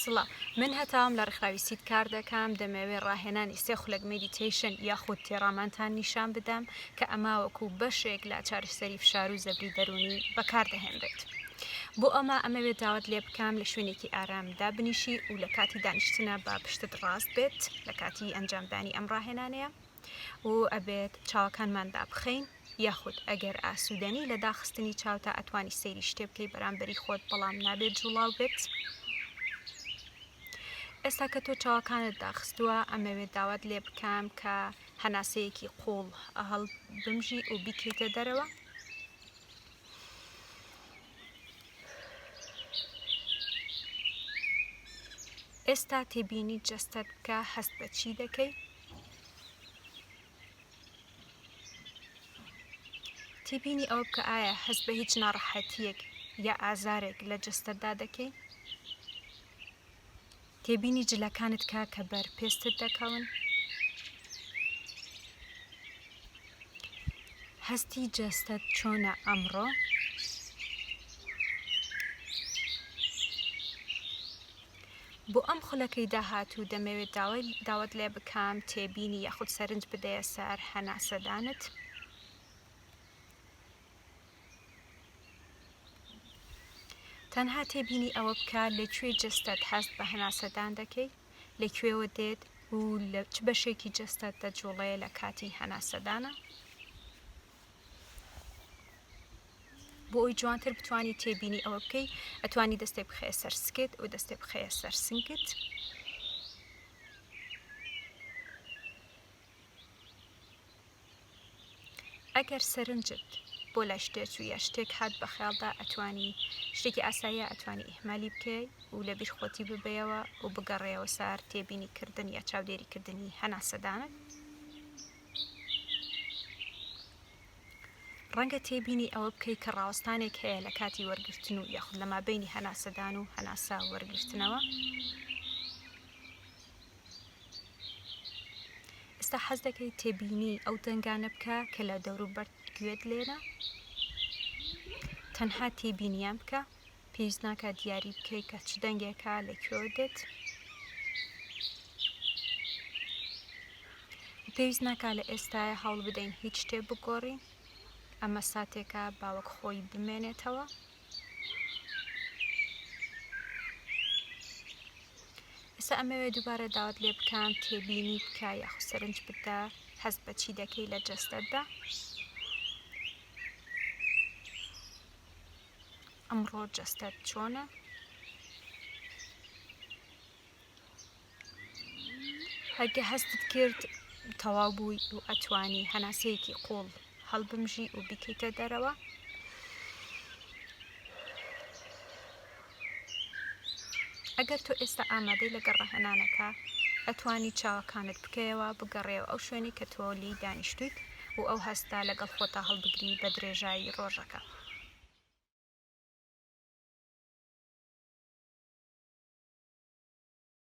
سڵە من هەتاوم لە ڕێکخراوی کار دەکەم دەمەوێت ڕاهێنانی سێ خولەک مدیتیشن یاخود تێڕامانتان نیشان بدەم کە ئەماوەکو بەشێک لە چارەسەری فشار و زەبری دەرونی بەکاردەهێنرێت. بۆ ئەمەوێت داوت لێ بکەم لە شوێنێکی ئارامدا بنیشی و لە کاتی دانیشتنە با پشتت ڕاست بێت لە کاتی ئەنجامدانی ئەم ڕاهێنانەیە و ئەبێت چاوەکانماندا بخەین یاخود ئەگەر ئاسوودەنی لە داخستنی چاوتە ئەتوانی سەیری شتێ بکەی بەرامبەری خۆت بەڵام نابێت جوڵاو بێت. ئێستا کە تۆ چاوەکانت داخستووە ئەمەوێت داوت لێ بکەم کە هەناسەیەکی قوڵ هەڵ بمژی و بیکەیتە دەرەوە. ئێستا تێبینی جەستەت بکە هەست بە چی دەکەی؟ تێبینی ئەوە بکە ئایا هەست بە هیچ ناڕەحەتیەک یا ئازارێک لە جەستەتدا دەکەی؟ تێبینی جلەکانت کە بەرپێستت دەکەون؟ هەستی جەستەت چۆنە ئەمڕۆ؟ بۆ ئەم خولەکەی داهاتوو دەمەوێت داوت لێ بکەم تێبینی یاخود سەرنج بدەیە سەر هەناسەدانت. تەنها تێبینی ئەوە بکە لەکوێ جەستەت هەست بە هەناسەدان دەکەی، لەکوێوە دێت و لە چ بەشێکی جەستەت دەجوڵەیە لە کاتی هەناسەدانە. بۆ ئەوی جوانتر بتوانی تێبینی ئەوە بکەی ئەتوانی دەستێک بخەیە سەر سکت و دەستێک بخەیە سەر سنگت. ئەگەر سەرنجت بۆ لای شتێک و یا شتێک هات بە خەیاڵدا ئەتوانی شتێکی ئاساییە ئەتوانی ئیهمالی بکەی و لە بیرخۆتی ببەیەوە و بگەڕێەوە سەر تێبینی کردن یا چاودێریکردنی هەناسەدانت. ڕەنگە تێبینی ئەوە بکەی کە ڕاوەستانێک هەیە لە کاتی وەرگرتن و یاخود لە مابەینی هەناسەدان و هەناسا وەرگرتنەوە. ئێستا حەز دەکەی تێبینی ئەو دەنگانە بکە کە لە دەوروبەر گوێت لێنە. تەنها تێبینیان بکە، پێویست ناکە دیاری بکەی کە چ دەنگێکە لەکوێ دێت. پێویست ناکە لە ئێستاە هەوڵ بدەین هیچ شتێ بگۆڕین، ئەمە ساتێکە باوەک خۆی بمێنێتەوە. ئێستا ئەمەوێت دووبارە داوت لێ بکەم تێبینی بکە یاخود سەرنج بدە هەست بە چی دەکەی لە جەستەتدا. ئەمڕۆ جەستەت چۆنە؟ هەرگە هەستت کرد تەواو بووی و ئەتوانی هەناسەیەکی قوڵ هەڵبمژی و بیکەیتە دەرەوە. ئەگەر تۆ ئێستا ئامادەی لەگەڵ ڕاهێنانەکە ئەتوانی چاوەکانت بکەیەوە بگەڕێەوە ئەو شوێنی کە تۆ لی دانیشتویت و ئەو هەستا لەگەڵ خۆتا هەڵبگری بە درێژایی ڕۆژەکە.